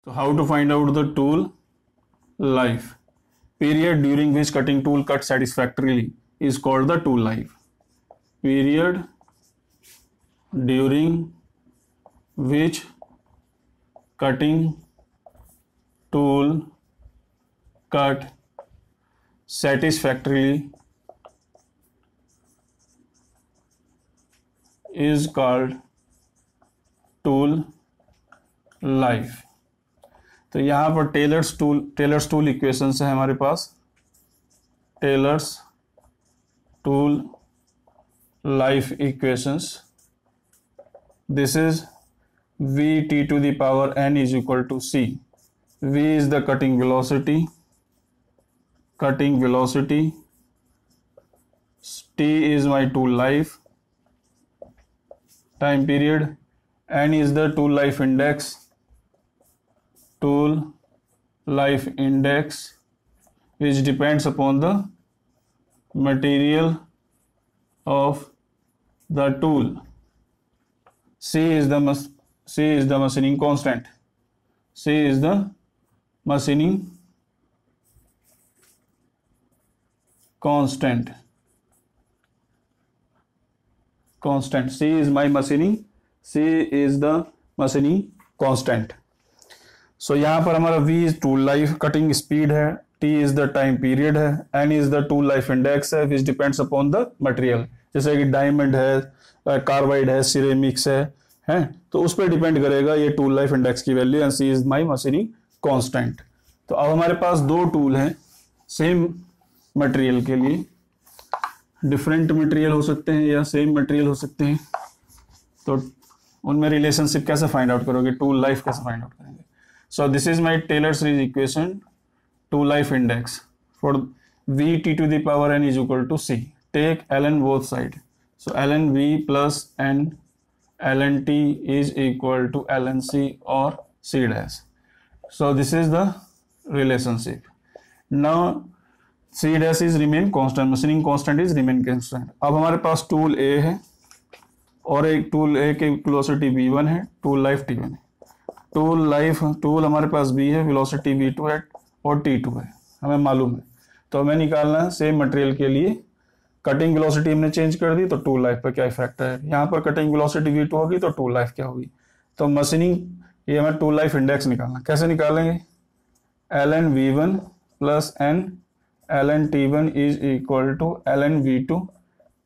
So how to find out the tool life? Period during which cutting tool cuts satisfactorily is called the tool life. Period during which cutting tool cut satisfactorily is called tool life. तो यहाँ पर tailors tool equations है हमारे पास. Taylor's tool life equations. This is Vt to the power n is equal to C. V is the cutting velocity. T is my tool life. Time period. N is the tool life index. Tool life index, which depends upon the material of the tool. C is the machining constant. C is the machining constant. C is my machining. C is the machining constant. So यहाँ पर हमारा V is tool life cutting speed है, T is the time period है, N is the tool life index है, which depends upon the material. जैसे कि diamond है, carbide है, सिरेमिक्स है, तो उस पर डिपेंड करेगा ये टूल लाइफ इंडेक्स की value. And c is my machining constant. तो अब हमारे पास दो टूल हैं सेम मटेरियल के लिए. डिफरेंट मटेरियल हो सकते हैं या सेम मटेरियल हो सकते हैं. तो उनमें रिलेशनशिप कैसे फाइंड आउट करोगे, टूल लाइफ कैसे फाइंड आउट करेंगे. So this is my Taylor series equation. Tool life index for Vt to the power n is equal to C. Take ln both side. So ln V plus n ln T is equal to ln C or C dash. So this is the relationship. Now C dash is remain constant, machining constant is remain constant. अब हमारे पास tool A है और एक tool A की velocity V1 है, tool life T1 है. Tool हमारे पास B है, वेलोसिटी V2 है और T2 है, हमें मालूम है. तो हमें निकालना है सेम मटेरियल के लिए. कटिंग वेलोसिटी हमने चेंज कर दी तो टूल लाइफ पर क्या इफेक्ट है. यहाँ पर कटिंग वेलोसिटी V2 होगी तो टूल लाइफ क्या होगी. तो मशीनिंग ये हमें टूल लाइफ इंडेक्स निकालना. कैसे निकालेंगे. ln V1 plus n ln T1 is equal to ln V2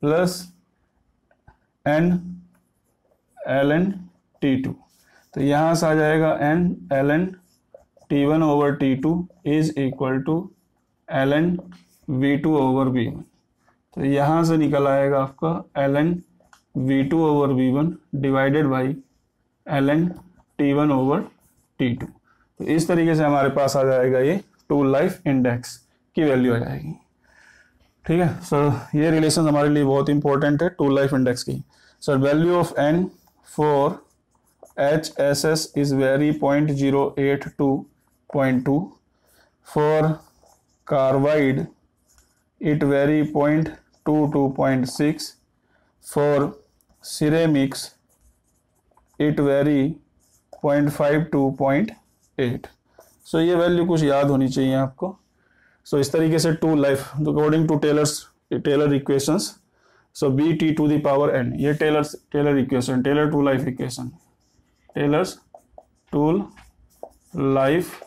plus n ln T2. तो यहाँ से आ जाएगा n ln T1 over T2 is equal to ln V2 over V1. तो यहाँ से निकल आएगा आपका ln V2 over V1 divided by ln T1 over T2. तो इस तरीके से हमारे पास आ जाएगा ये टूल लाइफ इंडेक्स की वैल्यू आ जाएगी. ठीक है. सो ये रिलेशन हमारे लिए बहुत इंपॉर्टेंट है टूल लाइफ इंडेक्स की. So value of n for HSS is very 0.082 0.2. For carbide it vary 0.2 to 0.6. For ceramics it vary 0.5 to 0.8. So ये वैल्यू कुछ याद होनी चाहिए आपको. So इस तरीके से tool life according to Taylor equations. So Bt to the power n ये Taylor equation, Taylor tool life equation, Taylor's tool life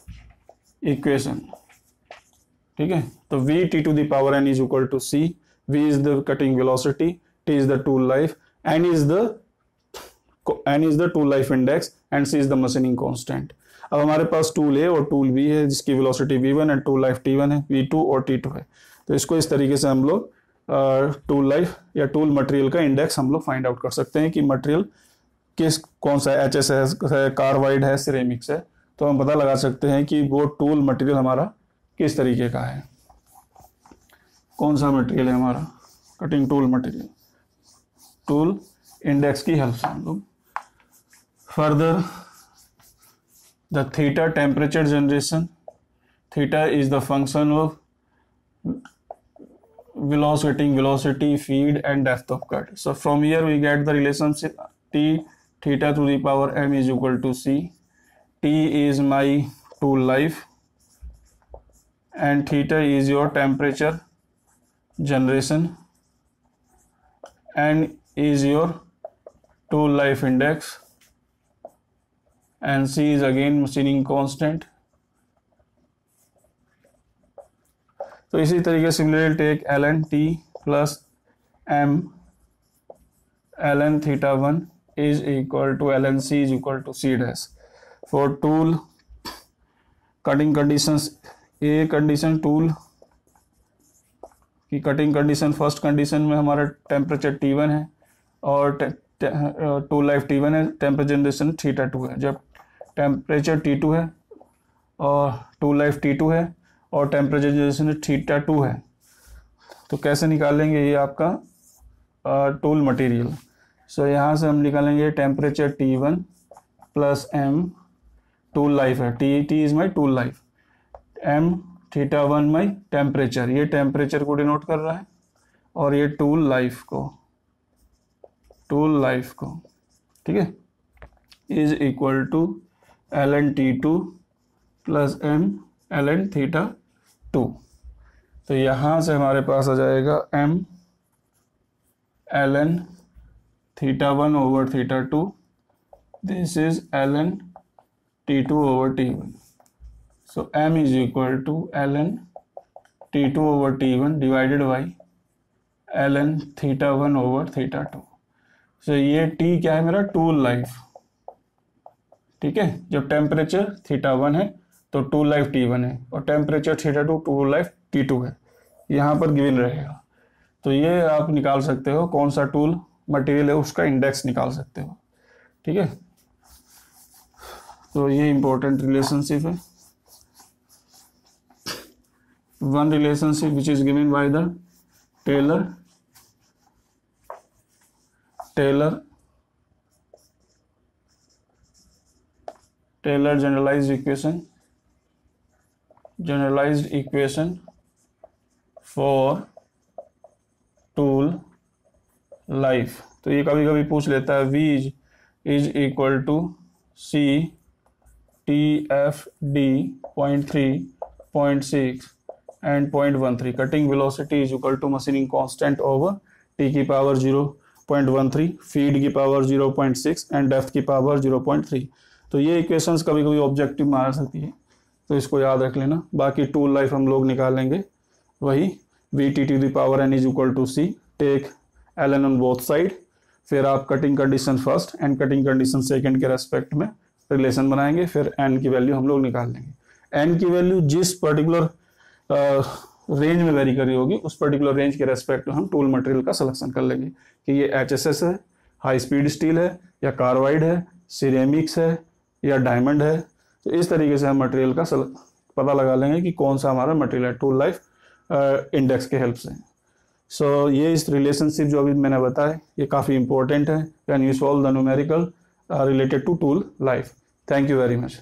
equation. ठीक है. तो Vt to the power n is equal to C. V is the cutting velocity, T is the tool life, n is the tool life index and C is the machining constant. अब हमारे पास tool A और tool B है जिसकी velocity V1 and tool life T1 है, V2 और T2 है. तो इसको इस तरीके से हम लोग टूल लाइफ या टूल मटेरियल का इंडेक्स हम लोग फाइंड आउट कर सकते हैं कि मटेरियल कौन सा है, HSS है, कार्बाइड है, सिरेमिक्स है. तो हम पता लगा सकते हैं कि वो टूल मटेरियल हमारा किस तरीके का है, कौन सा मटेरियल है हमारा cutting tool material. Tool index की हेल्प से हम लोग further the theta temperature generation. Theta is the function of velocity, feed and depth of cut. So from here we get the relationship T theta to the power m is equal to C. T is my tool life and theta is your temperature generation, n is your tool life index, and C is again machining constant. तो इसी तरीके similarly take ln t plus m ln theta 1 is equal to ln c is equal to c dash. For tool cutting conditions, a condition tool की cutting condition, first condition में हमारा temperature T1 है और tool life T1 है, temperature generation theta 2 है. जब temperature T2 है और टूल लाइफ T2 है और टेम्परेचर जनरेशन थीटा 2 है, तो कैसे निकालेंगे ये आपका टूल मटेरियल. सो यहाँ से हम निकालेंगे temperature T1 plus m tool life है, T is my tool life, m theta 1 my temperature, ये टेम्परेचर को डिनोट कर रहा है और ये टूल लाइफ को, ठीक है, is equal to ln T2 plus m ln theta 2. तो यहाँ से हमारे पास आ जाएगा m ln theta 1 over theta 2, this is ln T2 over T1. So m is equal to ln T2 over T1 divided by ln theta 1 over theta 2. So ये T क्या है मेरा, tool life, ठीक है. जब टेम्परेचर थीटा 1 है तो tool life T1 है और temperature theta 2 tool life T2 है, यहाँ पर गिवन रहेगा. तो ये आप निकाल सकते हो कौन सा टूल मटेरियल है, उसका इंडेक्स निकाल सकते हो, ठीक है. तो ये इंपॉर्टेंट रिलेशनशिप है. One relationship which is given by the Taylor generalized equation for tool life. तो ये कभी कभी पूछ लेता है, V is equal to C TFD 0.3, 0.6 and 0.13. Cutting velocity is equal to machining constant over T की power 0.13, feed की power 0.6 and depth की पावर 0.3. तो ये इक्वेशंस कभी कभी ऑब्जेक्टिव में आ सकती है, तो इसको याद रख लेना. बाकी टूल लाइफ हम लोग निकालेंगे वही VT to the power n is equal to C, take ln on both side. फिर आप cutting condition first and cutting condition second के रेस्पेक्ट में रिलेशन बनाएंगे, फिर n की वैल्यू हम लोग निकाल लेंगे. n की वैल्यू जिस पर्टिकुलर रेंज में वेरी करी होगी उस पर्टिकुलर रेंज के रेस्पेक्ट में हम टूल मटेरियल का सिलेक्शन कर लेंगे कि ये HSS है, हाई स्पीड स्टील है, या कार्बाइड है, सिरेमिक्स है, या डायमंड है. तो इस तरीके से हम मटेरियल का पता लगा लेंगे कि कौन सा हमारा मटेरियल है टूल लाइफ इंडेक्स के हेल्प से. सो ये इस रिलेशनशिप जो अभी मैंने बताया ये काफ़ी इंपॉर्टेंट है when you solve the numerical related to tool life. Thank you very much.